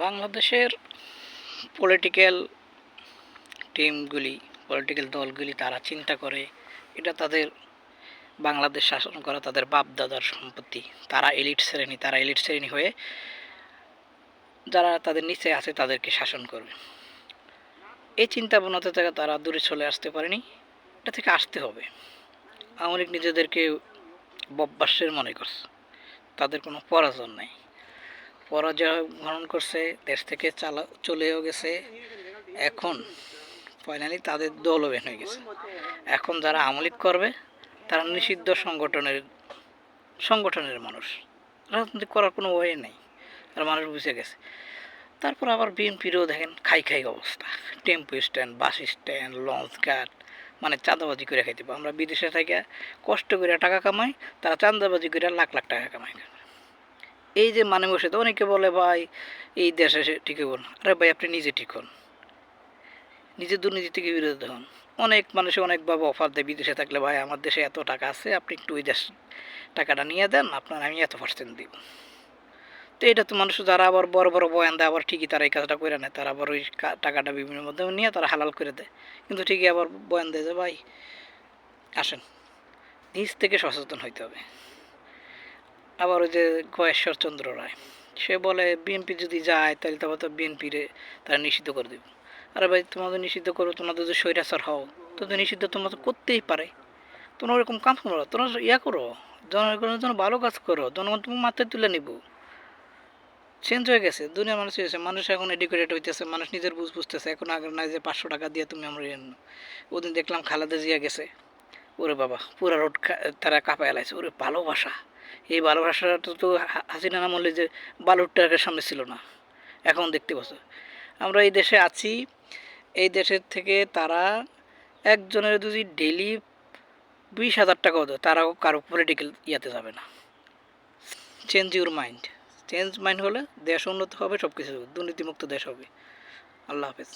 বাংলাদেশের political টিমগুলি, political দলগুলি তারা চিন্তা করে এটা তাদের বাংলাদেশ শাসন করা তাদের বাপ-দাদার সম্পত্তি। তারা এলিট শ্রেণী হয়ে যারা তাদের নিচে আছে তাদেরকে শাসন করবে। এই চিন্তা ভাবনা থেকে তারা দূরে চলে আসতে পারেনি, এটা থেকে আসতে হবে। আওয়ামী লীগ নিজেদেরকে বব্বাসের মনে করছে, তাদের কোনো পরাজয় নাই, পরাজয় গ্রহণ করছে, দেশ থেকে চলেও গেছে। এখন ফাইনালি তাদের দলও বের হয়ে গেছে। এখন যারা আওয়ামী লীগ করবে তারা নিষিদ্ধ সংগঠনের মানুষ, রাজনীতি করার কোনো ওয়ে নেই, আর মানুষ বুঝে গেছে। তারপর আবার বিএনপিরও দেখেন খাই অবস্থা, tempo stand, bus stand, launch ঘাট, মানে চাঁদাবাজি করে খাইতে। আমরা বিদেশে থেকে কষ্ট করে টাকা কামাই, তারা চাঁদাবাজি করে লাখ লাখ টাকা কামাই। এই যে মানে বসে তো অনেকে বলে ভাই এই দেশে ঠিক হন। আরে ভাই আপনি নিজে ঠিক হন, নিজের দুর্নীতি থেকে বিরত হন। অনেক মানুষে অনেকভাবে অফার দেয় বিদেশে থাকলে, ভাই আমার দেশে এত টাকা আছে, আপনি একটু ওই দেশ টাকাটা নিয়ে দেন, আপনার আমি এত% দিব। তো এটা তো মানুষ যারা আবার বড় বড় বয়ান দেয়, আবার ঠিকই তারা এই কাজটা করে নেয়, তারা আবার ওই টাকাটা বিভিন্ন মাধ্যমে নিয়ে তারা হালাল করে দেয়। কিন্তু ঠিকই আবার বয়ান দেয় যে ভাই আসেন, নিজ থেকে সচেতন হইতে হবে। আবার ওই যে গয়েশ্বরচন্দ্র রায়, সে বলে বিএনপি যদি যায় তাহলে তো বিএনপিরে তারা নিষিদ্ধ করে দেবে। আরে ভাই তোমাদের নিষিদ্ধ করো, তোমাদের যদি স্বৈরাচার হও তো নিষিদ্ধ তোমরা তো করতেই পারে। তোমরা ওরকম কাজ করো, তোমরা করো, জনগণের জন্য ভালো কাজ করো, জনগণ তুমি মাথায় তুলে নিব। চেঞ্জ হয়ে গেছে, দুনিয়ার মানুষ হয়েছে, মানুষ এখন এডুকেটেড হইতেছে, মানুষ নিজের বুঝতেছে। এখন আগে না যে 500 টাকা দিয়ে তুমি আমরা ওদিন দেখলাম খালেদা জিয়া গেছে, ওরে বাবা পুরা রোড তারা কাঁপায় লাইছে, ওরে ভালোবাসা। এই ভালোবাসাটা তো হাসিনা আমলে যে বালুর ট্রাকের সামনে ছিল না, এখন দেখতে পাচ্ছ। আমরা এই দেশে আছি, এই দেশের থেকে তারা একজনের যদি ডেইলি 20,000 টাকাও দেয়, তারাও কারো পলিটিক্যাল ইয়াতে যাবে না। Change your mind, change mind হলে দেশ উন্নত হবে, সব কিছু দুর্নীতিমুক্ত দেশ হবে। আল্লাহ হাফেজ।